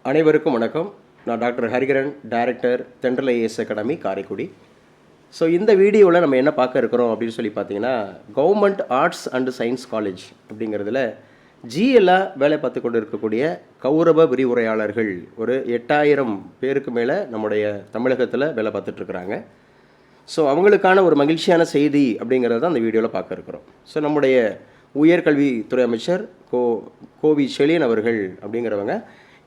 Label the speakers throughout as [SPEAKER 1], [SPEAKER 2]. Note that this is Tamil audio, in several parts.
[SPEAKER 1] அனைவருக்கும் வணக்கம். நான் டாக்டர் ஹரிகரன், டைரக்டர் தென்றல் ஐஏஎஸ் அகாடமி காரைக்குடி. ஸோ இந்த வீடியோவில் நம்ம என்ன பார்க்க இருக்கிறோம் அப்படின்னு சொல்லி பார்த்தீங்கன்னா, government arts and science college அப்படிங்கிறதுல ஜிஎல்லாக வேலை பார்த்து கொண்டு இருக்கக்கூடிய கௌரவ விரிவுரையாளர்கள் ஒரு 8000 பேருக்கு மேலே நம்முடைய தமிழகத்தில் வேலை பார்த்துட்ருக்குறாங்க. ஸோ அவங்களுக்கான ஒரு மகிழ்ச்சியான செய்தி அப்படிங்கிறத தான் அந்த வீடியோவில் பார்க்க இருக்கிறோம். ஸோ நம்முடைய உயர்கல்வித்துறை அமைச்சர் கோவி செழியன் அவர்கள் அப்படிங்கிறவங்க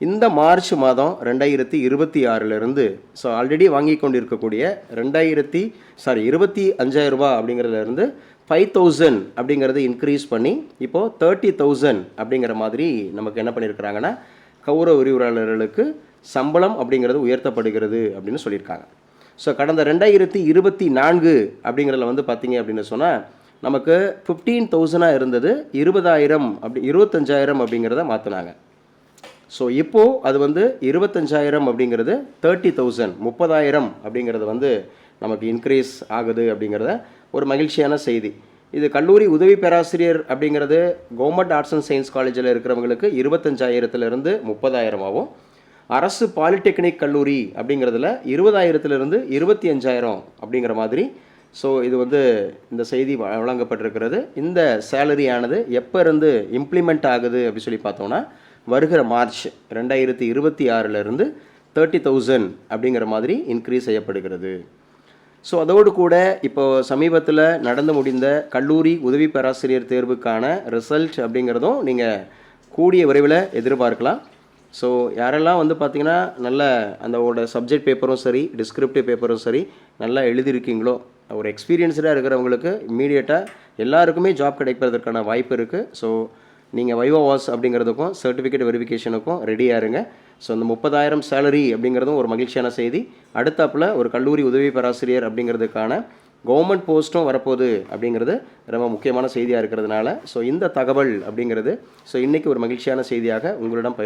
[SPEAKER 1] இந்த மார்ச் மாதம் 2026 ஸோ ஆல்ரெடி வாங்கி கொண்டு இருக்கக்கூடிய 25,000 ரூபா அப்படிங்கிறதுலேருந்து 5,000 அப்படிங்கிறது இன்க்ரீஸ் பண்ணி இப்போது 30,000 அப்படிங்கிற மாதிரி நமக்கு என்ன பண்ணியிருக்கிறாங்கன்னா, கௌரவ விரிவுரையாளர்களுக்கு சம்பளம் அப்படிங்கிறது உயர்த்தப்படுகிறது அப்படின்னு சொல்லியிருக்காங்க. ஸோ கடந்த 2024 அப்படிங்கிறதுல வந்து பார்த்திங்க அப்படின்னு சொன்னால் நமக்கு 15,000 இருந்தது, 20,000 அப்படி 25,000 அப்படிங்கிறத மாற்றினாங்க. ஸோ இப்போது அது வந்து 25,000 அப்படிங்கிறது 30,000 30,000 அப்படிங்கிறது வந்து நமக்கு இன்க்ரீஸ் ஆகுது அப்படிங்கிறத ஒரு மகிழ்ச்சியான செய்தி. இது கல்லூரி உதவி பேராசிரியர் அப்படிங்கிறது கவர்மெண்ட் ஆர்ட்ஸ் அண்ட் சயின்ஸ் காலேஜில் இருக்கிறவங்களுக்கு 25,000 30,000 அரசு பாலிடெக்னிக் கல்லூரி அப்படிங்கிறதுல 20,000 25,000 அப்படிங்கிற மாதிரி. ஸோ இது வந்து இந்த செய்தி வழங்கப்பட்டிருக்கிறது. இந்த சேலரியானது எப்போ இருந்து இம்ப்ளிமெண்ட் ஆகுது அப்படி சொல்லி பார்த்தோம்னா, வருகிற மார்ச் 2026 30,000 அப்படிங்கிற மாதிரி இன்க்ரீஸ் செய்யப்படுகிறது. ஸோ அதோடு கூட இப்போது சமீபத்தில் நடந்து முடிந்த கல்லூரி உதவி பேராசிரியர் தேர்வுக்கான ரிசல்ட் அப்படிங்கிறதும் நீங்கள் கூடிய விரைவில் எதிர்பார்க்கலாம். ஸோ யாரெல்லாம் வந்து பார்த்திங்கன்னா நல்ல அந்தோட சப்ஜெக்ட் பேப்பரும் சரி, டிஸ்கிரிப்டிவ் பேப்பரும் சரி நல்லா எழுதியிருக்கீங்களோ, ஒரு எக்ஸ்பீரியன்ஸ்டாக இருக்கிறவங்களுக்கு இம்மீடியட்டாக எல்லாருக்குமே ஜாப் கிடைப்பதற்கான வாய்ப்பு இருக்குது. ஸோ நீங்கள் வைவா வாஸ் அப்படிங்கிறதுக்கும் சர்டிஃபிகேட் வெரிஃபிகேஷனுக்கும் ரெடியாக இருங்க. ஸோ அந்த 30,000 சேலரி அப்படிங்கிறதும் ஒரு மகிழ்ச்சியான செய்தி. அடுத்தாப்பில் ஒரு கல்லூரி உதவி பேராசிரியர் அப்படிங்கிறதுக்கான கவர்மெண்ட் போஸ்ட்டும் வரப்போகுது அப்படிங்கிறது ரொம்ப முக்கியமான செய்தியாக இருக்கிறதுனால, ஸோ இந்த தகவல் அப்படிங்கிறது ஸோ இன்றைக்கி ஒரு மகிழ்ச்சியான செய்தியாக உங்களிடம்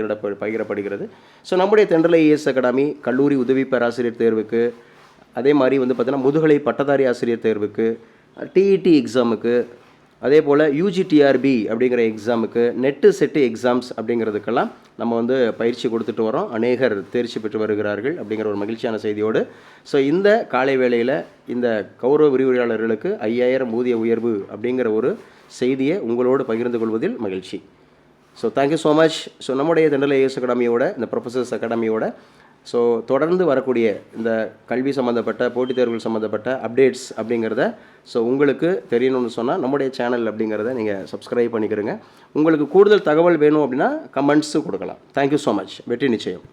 [SPEAKER 1] பகிரப்படுகிறது. ஸோ நம்முடைய தென்றல் ஐஏஎஸ் அகாடமி கல்லூரி உதவி பேராசிரியர் தேர்வுக்கு, அதே மாதிரி வந்து பார்த்திங்கன்னா முதுகலை பட்டதாரி ஆசிரியர் தேர்வுக்கு, டிஇடி எக்ஸாமுக்கு, அதே போல் யூஜிடிஆர்பி அப்படிங்கிற எக்ஸாமுக்கு, நெட்டு செட்டு எக்ஸாம்ஸ் அப்படிங்கிறதுக்கெல்லாம் நம்ம வந்து பயிற்சி கொடுத்துட்டு வரோம். அநேகர் தேர்ச்சி பெற்று வருகிறார்கள் அப்படிங்கிற ஒரு மகிழ்ச்சியான செய்தியோடு ஸோ இந்த காலை வேளையில் இந்த கௌரவ விரிவுரையாளர்களுக்கு 5,000 ஊதிய உயர்வு அப்படிங்கிற ஒரு செய்தியை உங்களோடு பகிர்ந்து கொள்வதில் மகிழ்ச்சி. So thank you so much. So நம்முடைய தென்றல் ஐஏஎஸ் அகாடமியோட, இந்த ப்ரொஃபஸர்ஸ் அகாடமியோட ஸோ தொடர்ந்து வரக்கூடிய இந்த கல்வி சம்மந்தப்பட்ட போட்டித் தேர்வுகள் சம்மந்தப்பட்ட அப்டேட்ஸ் அப்படிங்கிறத ஸோ உங்களுக்கு தெரியணும்னு சொன்னால் நம்முடைய சேனல் அப்படிங்கிறத நீங்கள் சப்ஸ்கிரைப் பண்ணிக்கிறங்க. உங்களுக்கு கூடுதல் தகவல் வேணும் அப்படின்னா கமெண்ட்ஸு கொடுக்கலாம். Thank you so much. வெற்றி நிச்சயம்.